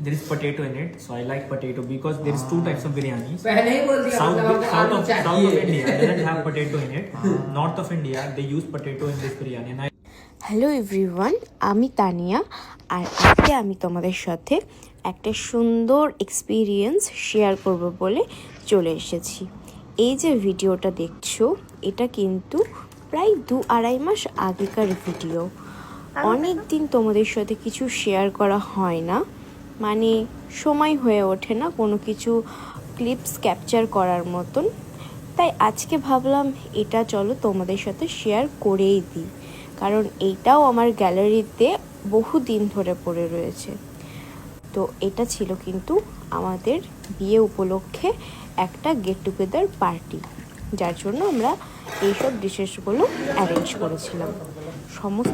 There is potato in it, so I like potato because there is two types of biryani. पहले ही बोल दिया South of India doesn't have potato in it. North of India they use potato in this biryani. And hello everyone, আমি তানিয়া। আর আজকে আমি তোমাদের সাথে একটা সুন্দর এক্সপিরিয়েন্স শেয়ার করব বলে চলে এসেছি। এই যে ভিডিওটা দেখছো, এটা কিন্তু প্রায় 2-2.5 মাস আগেকার ভিডিও। অনেক দিন তোমাদের সাথে কিছু শেয়ার করা হয় না, মানে সময় হয়ে ওঠে না কোনো কিছু ক্লিপস ক্যাপচার করার মতন। তাই আজকে ভাবলাম এটা চলো তোমাদের সাথে শেয়ার করেই দিই, কারণ এইটাও আমার গ্যালারিতে বহু দিন ধরে পড়ে রয়েছে। তো এটা ছিল কিন্তু আমাদের বিয়ে উপলক্ষে একটা গেট টুগেদার পার্টি, যার জন্য আমরা এইসব ডিশেসগুলো অ্যারেঞ্জ করেছিলাম। সমস্ত